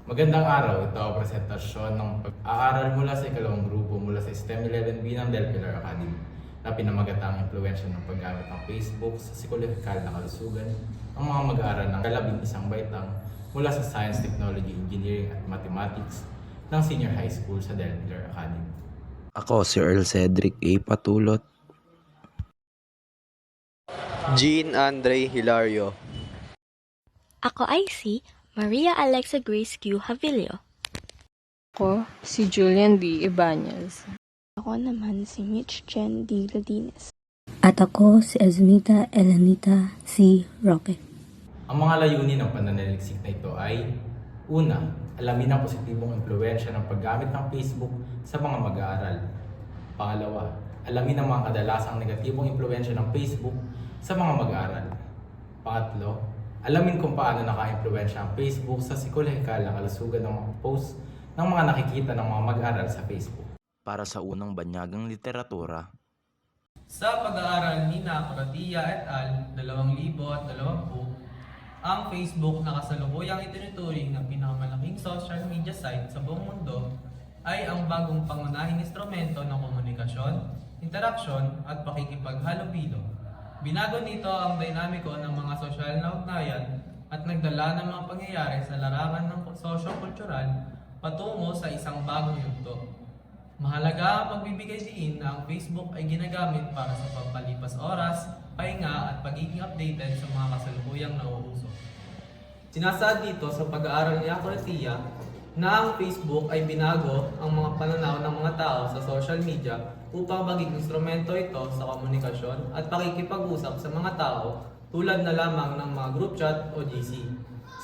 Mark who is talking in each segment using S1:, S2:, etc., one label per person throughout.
S1: Magandang araw, ito ang presentasyon ng pag-aaral mula sa ikalawang grupo mula sa STEM 11B ng Del Pilar Academy na pinamagatang impluwensya ng paggamit ng Facebook sa psikolohikal na kalusugan ang mga mag-aaral ng 11 baitang mula sa Science, Technology, Engineering at Mathematics ng Senior High School sa Del Pilar Academy.
S2: Ako si Earl Cedric A. Patulot.
S3: Jean Andre Hilario.
S4: Ako ay si Maria Alexa Grace Q. Havilio.
S5: Ako si Julian D. Ibanez.
S6: Ako naman si Mitch Jen D. Ladines.
S7: At ako si Azmita Elanita C. Roque.
S1: Ang mga layunin ng pananaliksik na ito ay: una, alamin ang positibong impluwensya ng paggamit ng Facebook sa mga mag-aaral. Pangalawa, alamin ang mga kadalasang negatibong impluwensya ng Facebook sa mga mag-aaral. Pangatlo, alamin kung paano naka-impluwensya ang Facebook sa psikolohikal na kalusugan ng mga posts ng mga nakikita ng mga mag-aaral sa Facebook.
S2: Para sa unang banyagang literatura,
S8: Sa pag-aaral ni Coratia et al. 2020, ang Facebook na kasalukuyang itinuturing na pinakamalaking social media site sa buong mundo ay ang bagong pangunahing instrumento ng komunikasyon, interaksyon at pakikipaghalubilo. Binago nito ang dinamiko ng mga sosyal na ugnayan at nagdala ng mga pangyayari sa larangan ng sosyo-kultural patungo sa isang bagong yugto. Mahalaga ang pagbibigay diin na ang Facebook ay ginagamit para sa pampalipas oras, pahinga at pagiging updated sa mga kasalukuyang nauuso. Sinasaad dito sa pag-aaral ni Coratia na ang Facebook ay binago ang mga pananaw ng mga tao sa social media upang maging instrumento ito sa komunikasyon at pakikipag-usap sa mga tao tulad na lamang ng mga group chat o GC.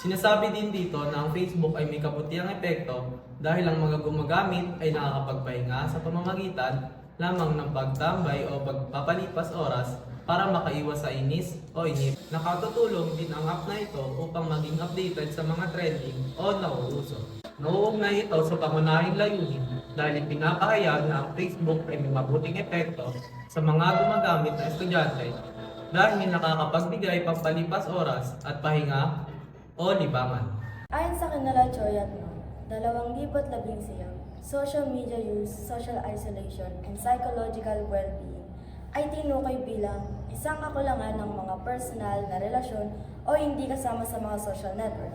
S8: Sinasabi din dito na ang Facebook ay may kabutihang epekto dahil ang mga gumagamit ay nakakapagpahinga sa pamamagitan lamang ng pagtambay o pagpapalipas oras para makaiwas sa inis o inip. Nakatutulong din ang app na ito upang maging updated sa mga trending o nauuso. Nauugnay ito sa pangunahing layunin dahil pinapahayag na ang Facebook ay may mabuting epekto sa mga gumagamit na estudyante dahil nakakapagbigay pampalipas oras at pahinga o libangan.
S9: Ayon sa kanila Choyat No, 2011, social media use, social isolation, and psychological well-being ay tinukoy bilang isang kakulangan ng mga personal na relasyon o hindi kasama sa mga social network.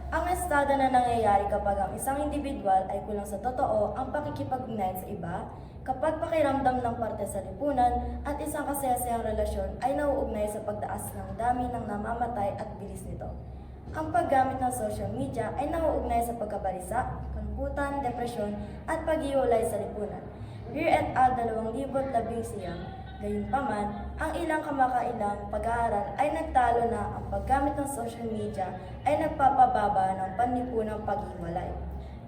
S9: Ang estado na nangyayari kapag ang isang individual ay kulang sa totoo ang pakikipag-ugnayan sa iba, kapag pakiramdam ng parte sa lipunan at isang kasayasayang relasyon ay nauugnay sa pagtaas ng dami ng namamatay at bilis nito. Ang paggamit ng social media ay nauugnay sa pagkabalisa, kalungkutan, depresyon at paghiwalay sa lipunan. Here et al. 2011, gayunpaman, ang ilang kamakailang pag-aaral ay nagtalo na ang paggamit ng social media ay nagpapababa ng panlipunang paghiwalay.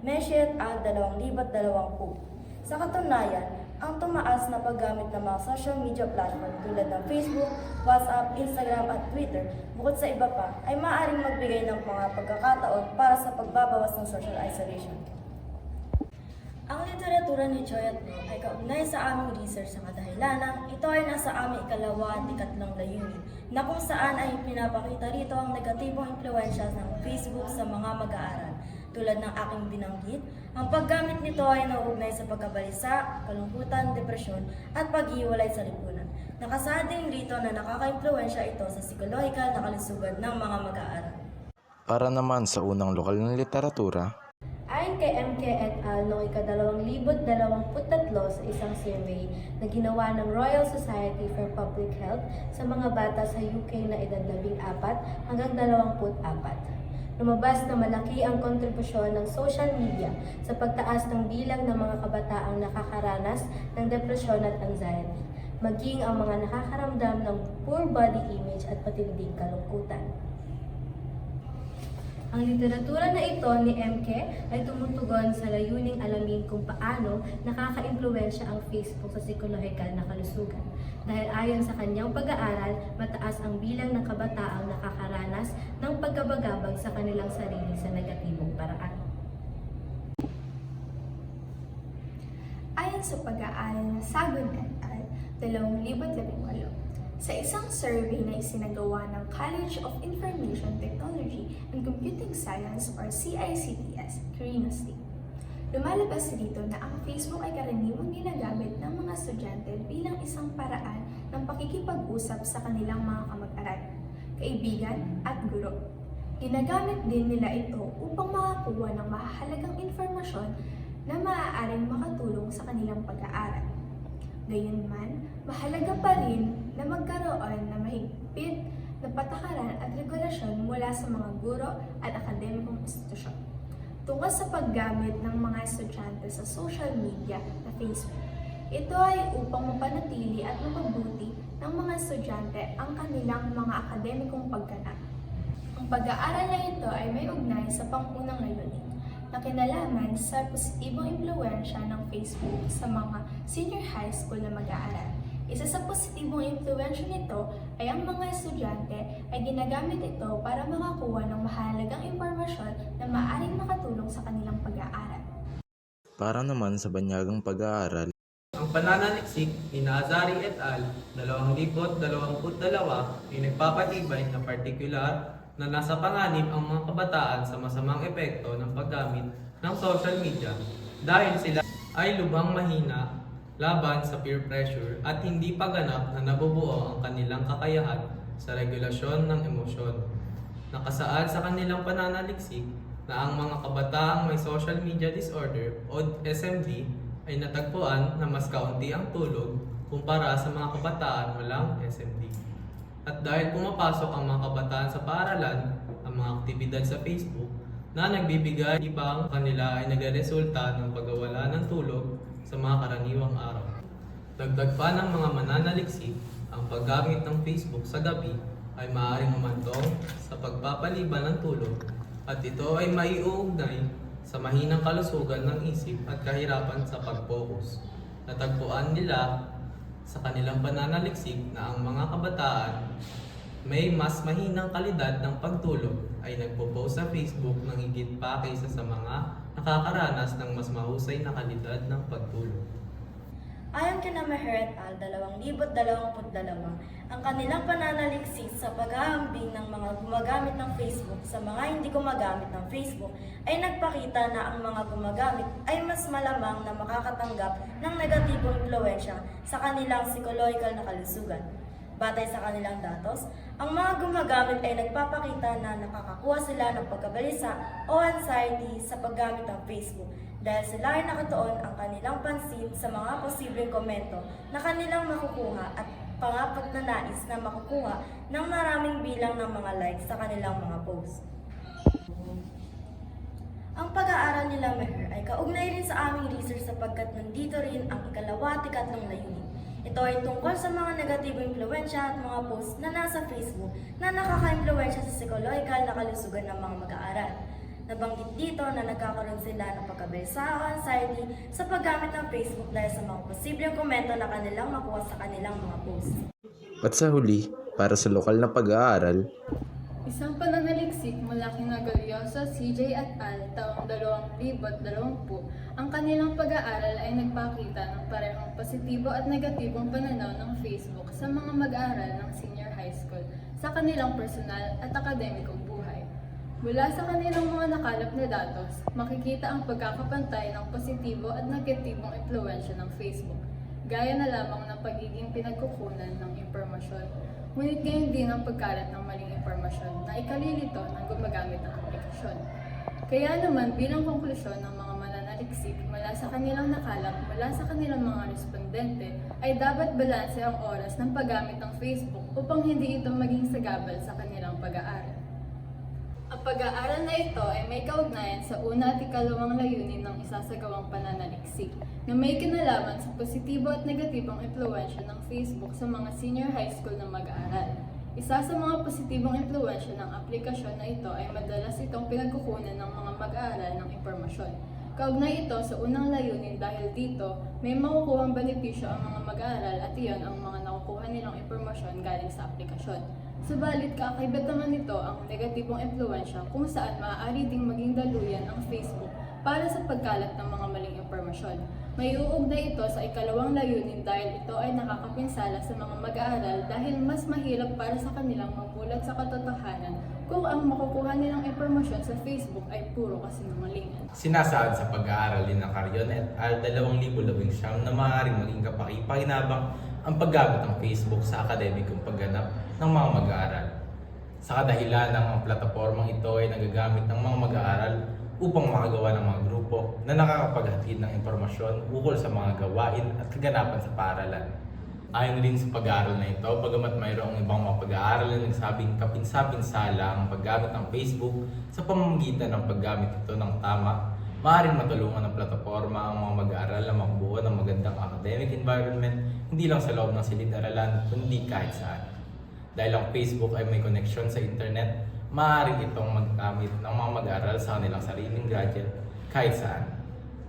S9: Meshi et al. 2020. Sa katunayan, ang tumaas na paggamit ng mga social media platform tulad ng Facebook, WhatsApp, Instagram at Twitter, bukod sa iba pa, ay maaaring magbigay ng mga pagkakataon para sa pagbabawas ng social isolation. Ang literatura ni Choyat No ay kaugnay sa aming research sa kadahilanang ito ay nasa aming ikalawa at ikatlong layunin na kung saan ay pinapakita rito ang negatibong impluensya ng Facebook sa mga mag-aaral. Tulad ng aking binanggit, ang paggamit nito ay nauugnay sa pagkabalisa, kalungkutan, depresyon at paghiwalay sa lipunan. Nakasaad din rito na nakaka-impluensya ito sa psikolohikal na kalusugan ng mga mag-aaral.
S2: para naman sa unang lokal na literatura,
S9: Ayon kay MK et al. Noong ika-2023 sa isang survey na ginawa ng Royal Society for Public Health sa mga bata sa UK na edad 14 hanggang 24. Lumabas na malaki ang kontribusyon ng social media sa pagtaas ng bilang ng mga kabataang nakakaranas ng depresyon at anxiety, maging ang mga nakakaramdam ng poor body image at matinding kalungkutan. Ang literatura na ito ni MK ay tumutugon sa layuning alamin kung paano nakaka-impluwensya ang Facebook sa psikolohikal na kalusugan. Dahil ayon sa kanyang pag-aaral, mataas ang bilang ng kabataang nakakaranas ng pagkabagabag sa kanilang sarili sa negatibong paraan.
S6: Ayon sa pag-aaral ng Sagon et al. 2018,
S10: Sa isang survey na isinagawa ng College of Information Technology and Computing Science or CICTS, Quirino State, lumalabas dito na ang Facebook ay karaniwang ginagamit ng mga estudyante bilang isang paraan ng pakikipag-usap sa kanilang mga kamag-aral, kaibigan at guro. Ginagamit din nila ito upang makakuha ng mahalagang informasyon na maaaring makatulong sa kanilang pag-aaral. Gayunman, mahalaga pa rin na magkaroon ng mahigpit na patakaran at regulasyon mula sa mga guro at akademikong institusyon tungkol sa paggamit ng mga estudyante sa social media na Facebook. Ito ay upang mapanatili at mapabuti ng mga estudyante ang kanilang mga akademikong pagganap. Ang pag-aaral na ito ay may ugnay sa pangunang layunin na kinalaman sa positibong impluwensya ng Facebook sa mga senior high school na mag-aaral. Isa sa positibong impluwensya nito ay ang mga estudyante ay ginagamit ito para makakuha ng mahalagang impormasyon na maaaring makatulong sa kanilang pag-aaral.
S2: Para naman sa banyagang pag-aaral,
S8: Ang pananaliksik ni Azari et al. 2022 ay nagpapatibay na partikular na nasa panganib ang mga kabataan sa masamang epekto ng paggamit ng social media dahil sila ay lubhang mahina laban sa peer pressure at hindi paganap na nabubuo ang kanilang kakayahan sa regulasyon ng emosyon. Nakasaad sa kanilang pananaliksik na ang mga kabataang may social media disorder o SMD ay natagpuan na mas kaunti ang tulog kumpara sa mga kabataan walang SMD. At dahil pumapasok ang mga kabataan sa paaralan, ang mga aktibidad sa Facebook na nagbibigay ibang kanila ay nagresulta ng pagwawala ng tulog sa mga karaniwang araw. Dagdag pa ng mga mananaliksik, ang paggamit ng Facebook sa gabi ay maaaring humantong sa pagpapaliban ng tulog at ito ay maiuugnay sa mahinang kalusugan ng isip at kahirapan sa pag-focus. Natagpuan nila sa kanilang pananaliksik na ang mga kabataan may mas mahinang kalidad ng pagtulog ay nagpo-post sa Facebook ng higit pa kaysa sa mga nakakaranas ng mas mahusay na kalidad ng pagtulog.
S9: Ayon kina Meher et al. 2022, ang kanilang pananaliksik sa paghahambing ng mga gumagamit ng Facebook sa mga hindi gumagamit ng Facebook ay nagpakita na ang mga gumagamit ay mas malamang na makakatanggap ng negatibong impluwensya sa kanilang psikolohikal na kalusugan. Batay sa kanilang datos, ang mga gumagamit ay nagpapakita na nakakakuha sila ng pagkabalisa o anxiety sa paggamit ng Facebook dahil sila ay nakatuon ang kanilang pansin sa mga posibleng komento na kanilang makukuha at pangapat na nais na makukuha ng maraming bilang ng mga likes sa kanilang mga posts. Ang pag-aaral nila Meher ay kaugnay rin sa aming research sapagkat nandito rin ang ikalawa at ikatlong layunin. Ito ay tungkol sa mga negatibong impluwensya at mga posts na nasa Facebook na nakaka-impluwensya sa psikolohikal na kalusugan ng mga mag-aaral. Nabanggit dito na nagkakaroon sila ng pagkabalisa o anxiety sa paggamit ng Facebook dahil sa mga posibleng komento na kanilang makuha sa kanilang mga posts.
S2: at sa huli, para sa lokal na pag-aaral,
S5: Isang pananaliksik mula kina Galioso, CJ at al. Taong 2020, ang kanilang pag-aaral ay nagpakita ng parehong positibo at negatibong pananaw ng Facebook sa mga mag-aaral ng senior high school sa kanilang personal at akademikong buhay. Mula sa kanilang mga nakalap na datos, makikita ang pagkakapantay ng positibo at negatibong impluwensya ng Facebook, gaya na lamang ng pagiging pinagkukunan ng impormasyon. Ngunit gayon din ang pagkalat ng maling impormasyon na ikalilito ng gumagamit ng aplikasyon. Kaya naman bilang konklusyon ng mga mananaliksik mula sa kanilang nakalap mula sa kanilang mga respondente ay dapat balanse ang oras ng paggamit ng Facebook upang hindi ito maging sagabal sa kanilang pag-aaral. Ang pag-aaral na ito ay may kaugnayan sa una at ikalawang layunin ng isasagawang pananaliksik na may kinalaman sa positibo at negatibong impluwensya ng Facebook sa mga senior high school na mag-aaral. Isa sa mga positibong impluwensya ng aplikasyon na ito ay madalas itong pinagkukunan ng mga mag-aaral ng impormasyon. Kaugnay ito sa unang layunin dahil dito may makukuhang benepisyo ang mga mag-aaral at iyon ang mga nakukuha nilang impormasyon galing sa aplikasyon. Subalit kakaibat naman nito ang negatibong impluwensya kung saan maaari ding maging daluyan ang Facebook para sa pagkalat ng mga maling impormasyon. May uugnay ito sa ikalawang layunin dahil ito ay nakakapinsala sa mga mag-aaral dahil mas mahirap para sa kanilang mamulat sa katotohanan kung ang makukuha nilang impormasyon sa Facebook ay puro kasinungalingan.
S1: Sinasaad sa pag-aaral ni Carion et al. 2019 na maaaring maging kapaki-pakinabang ang paggamit ng Facebook sa akademikong pagganap ng mga mag-aaral. Sa kadahilan ng ang platapormang ito ay nagagamit ng mga mag-aaral upang makagawa ng mga grupo na nakakapaghatid ng impormasyon ukol sa mga gawain at kaganapan sa paaralan. Ayon rin sa pag-aaral na ito, bagamat mayroong ibang mga pag-aaral na nagsabing kapinsa-pinsala ang paggamit ng Facebook sa pamamagitan ng paggamit ito ng tama, maaaring matulungan ng plataporma ang mga mag-aaral na makabuo ng magandang academic environment hindi lang sa loob ng silid-aralan kundi kahit saan. Dahil ang Facebook ay may connection sa internet, maaaring itong magkamit ng mga mag-aaral sa kanilang sariling gadget kahit saan.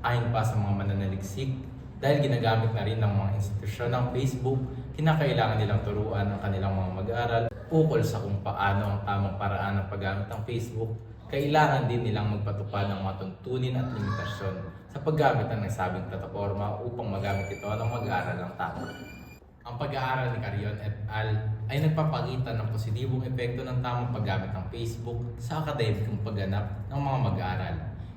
S1: Ayon pa sa mga mananaliksik, dahil ginagamit na rin ng mga institusyon ng Facebook, kinakailangan nilang turuan ang kanilang mga mag-aaral ukol sa kung paano ang tamang paraan ng paggamit ng Facebook. Kailangan din nilang magpatupad ng mga tuntunin at limitasyon sa paggamit ng nasabing plataforma upang magamit ito ng mag-aaral ng tama. Ang pag-aaral ni Carion et al. Ay nagpapakita ng positibong epekto ng tamang paggamit ng Facebook sa akademikong pagganap ng mga mag-aaral.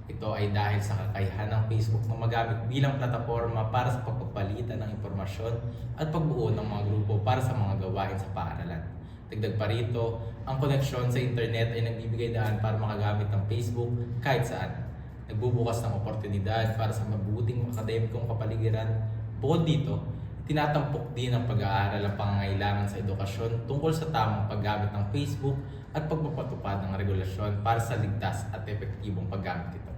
S1: Ito ay dahil sa kakayahan ng Facebook na magamit bilang plataforma para sa pagpapalitan ng impormasyon at pagbuo ng mga grupo para sa mga gawain sa paaralan. Dagdag pa rito, ang koneksyon sa internet ay nagbibigay daan para makagamit ng Facebook kahit saan. Nagbubukas ng oportunidad para sa mabuting akademikong kapaligiran. Bukod dito, tinatampok din ng pag-aaral ang pangangailangan sa edukasyon tungkol sa tamang paggamit ng Facebook at pagpapatupad ng regulasyon para sa ligtas at epektibong paggamit ito.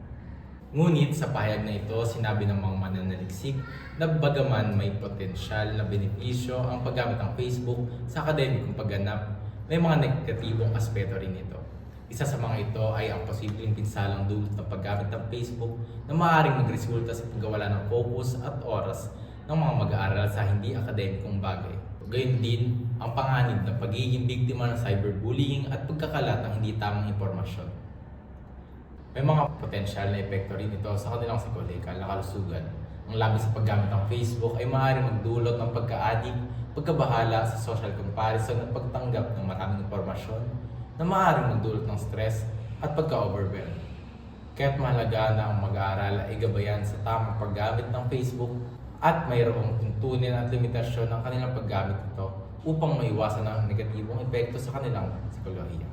S1: Ngunit sa pahayag na ito, sinabi ng mga mananaliksik na bagaman may potensyal na benepisyo ang paggamit ng Facebook sa akademikong pagganap, may mga negatibong aspeto rin ito. Isa sa mga ito ay ang posibleng pinsalang dulot ng paggamit ng Facebook na maaaring magresulta sa pagkawala ng focus at oras ng mga mag-aaral sa hindi akademikong bagay. Gayon din ang panganib na pagiging biktima ng cyberbullying at pagkakalat ng hindi tamang impormasyon. May mga potensyal na epekto rin ito sa kanilang psikolohikal na kalusugan. Ang labis sa paggamit ng Facebook ay maaaring magdulot ng pagka-addict, pagkabahala sa social comparison at pagtanggap ng maraming impormasyon na maaaring magdulot ng stress at pagka-overwhelm. Kaya't mahalaga na ang mag-aaral ay gabayan sa tamang paggamit ng Facebook at mayroong tuntunin at limitasyon ng kanilang paggamit ito upang maiwasan ang negatibong epekto sa kanilang psikolohiya.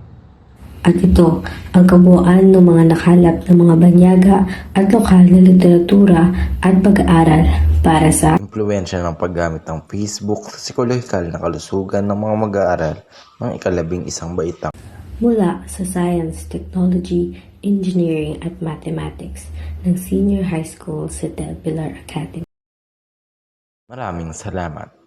S7: At ito ang kabuuan ng mga nakalap ng mga banyaga at lokal na literatura at pag-aaral para sa
S2: Impluwensya ng paggamit ng Facebook sa psikolohikal na kalusugan ng mga mag-aaral ng ika-11 baitang.
S7: mula sa Science, Technology, Engineering at Mathematics ng Senior High School sa Del Pilar Academy.
S2: Maraming salamat.